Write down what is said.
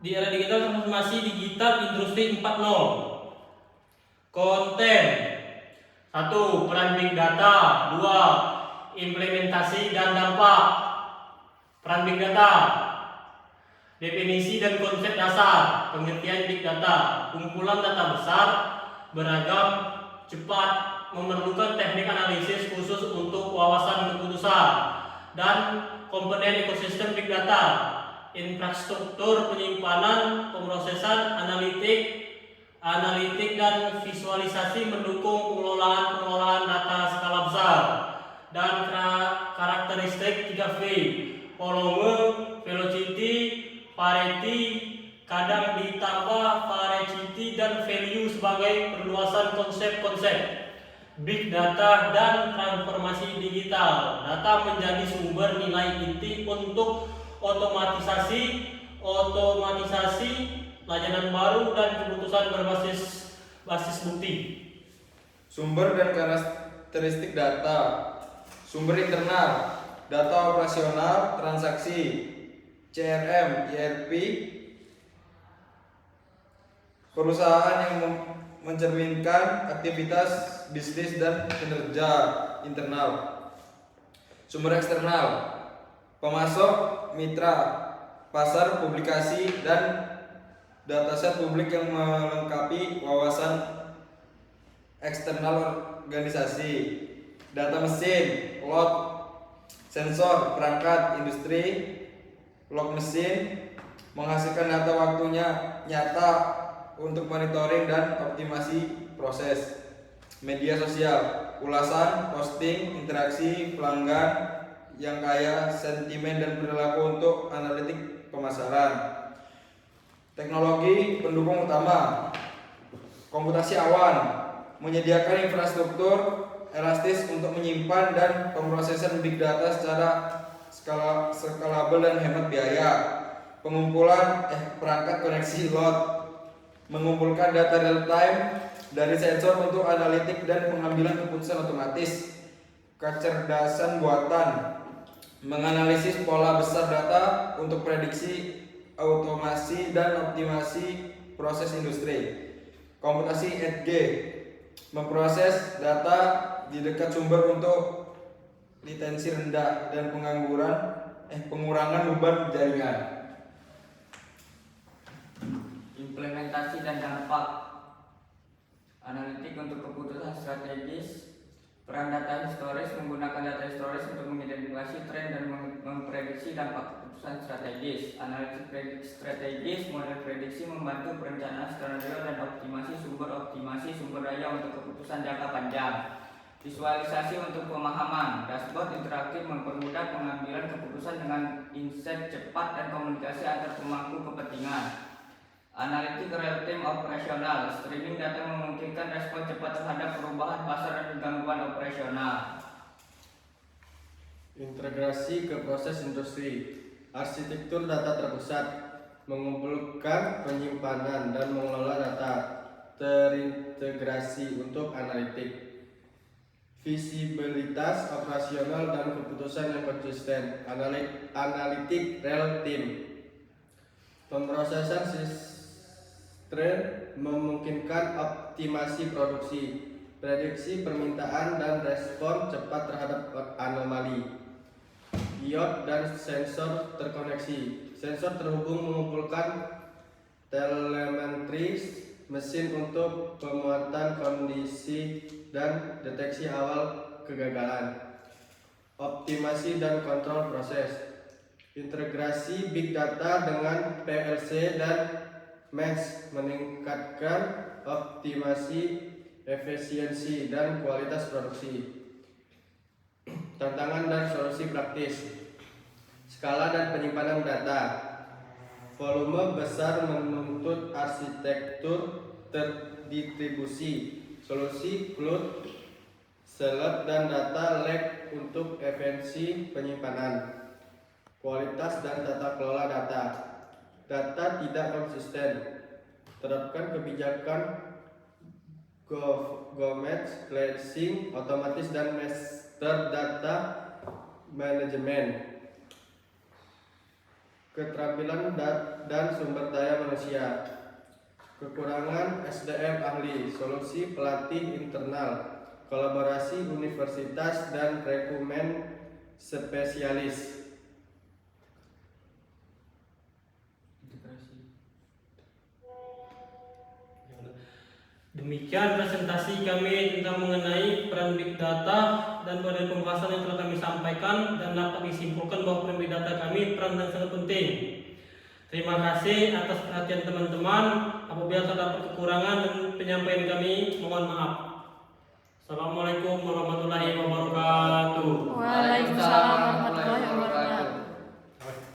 Di era digital, transformasi digital industri 4.0. Konten. 1. Peran big data. 2. Implementasi dan dampak. Peran big data. Definisi dan konsep dasar. Pengertian big data. Kumpulan data besar, beragam, cepat, memerlukan teknik analisis khusus untuk wawasan keputusan dan komponen ekosistem big data. Infrastruktur penyimpanan, pemrosesan, analitik dan visualisasi mendukung pengelolaan data skala besar. Dan karakteristik 3V, volume, velocity, variety, kadang ditambah variety dan value sebagai perluasan konsep-konsep big data dan transformasi digital. Data menjadi sumber nilai inti untuk otomatisasi, layanan baru dan keputusan berbasis bukti. Sumber dan karakteristik data. Sumber internal, data operasional, transaksi, CRM, ERP, perusahaan yang mencerminkan aktivitas bisnis dan kinerja internal. Sumber eksternal, pemasok, mitra, pasar, publikasi, dan dataset publik yang melengkapi wawasan eksternal organisasi. Data mesin, load, sensor, perangkat industri, log mesin, menghasilkan data waktunya nyata untuk monitoring dan optimasi proses. Media sosial, ulasan, posting, interaksi pelanggan yang kaya sentimen dan perilaku untuk analitik pemasaran. Teknologi pendukung utama. Komputasi awan menyediakan infrastruktur elastis untuk menyimpan dan pemrosesan big data secara skalabel dan hemat biaya. Pengumpulan perangkat koneksi load mengumpulkan data real time dari sensor untuk analitik dan pengambilan keputusan otomatis. Kecerdasan buatan menganalisis pola besar data untuk prediksi, automasi, dan optimasi proses industri. Komputasi edge memproses data di dekat sumber untuk latensi rendah dan pengurangan beban jaringan. Implementasi dan dampak. Analitik untuk keputusan strategis. Peran data historis, menggunakan data historis untuk mengidentifikasi tren dan memprediksi dampak keputusan strategis. Analitik strategis, model prediksi membantu perencanaan skenario dan optimasi sumber daya untuk keputusan jangka panjang. Visualisasi untuk pemahaman. Dashboard interaktif mempermudah pengambilan keputusan dengan insight cepat dan komunikasi antar pemangku kepentingan. Analitik real-time operasional. Streaming data memungkinkan respon cepat terhadap perubahan pasar dan gangguan operasional. Integrasi ke proses industri. Arsitektur data terpusat mengumpulkan, penyimpanan, dan mengelola data terintegrasi untuk analitik. Visibilitas operasional dan keputusan yang konsisten. Analitik real time. Pemrosesan memungkinkan optimasi produksi, prediksi permintaan, dan respon cepat terhadap anomali. Diode dan sensor terkoneksi. Sensor terhubung mengumpulkan telemetri mesin untuk pemuatan kondisi dan deteksi awal kegagalan. Optimasi dan kontrol proses. Integrasi big data dengan PLC dan MES meningkatkan optimasi, efisiensi, dan kualitas produksi. Tantangan dan solusi praktis. Skala dan penyimpanan data. Volume besar menuntut arsitektur terdistribusi. Solusi cloud, select, dan data lake untuk efisiensi penyimpanan. Kualitas dan tata kelola data. Data tidak konsisten. Terapkan kebijakan GOMET, cleansing otomatis, dan master data management. keterampilan dan sumber daya manusia, kekurangan SDM ahli, solusi pelatih internal, kolaborasi universitas dan rekrutmen spesialis. Demikian presentasi kami tentang mengenai peran Big Data dan pada pembahasan yang telah kami sampaikan, dan dapat disimpulkan bahwa peran Big Data kami peran yang sangat penting. Terima kasih atas perhatian teman-teman. Apabila terdapat kekurangan dan penyampaian kami, mohon maaf. Assalamualaikum warahmatullahi wabarakatuh. Waalaikumsalam warahmatullahi wabarakatuh.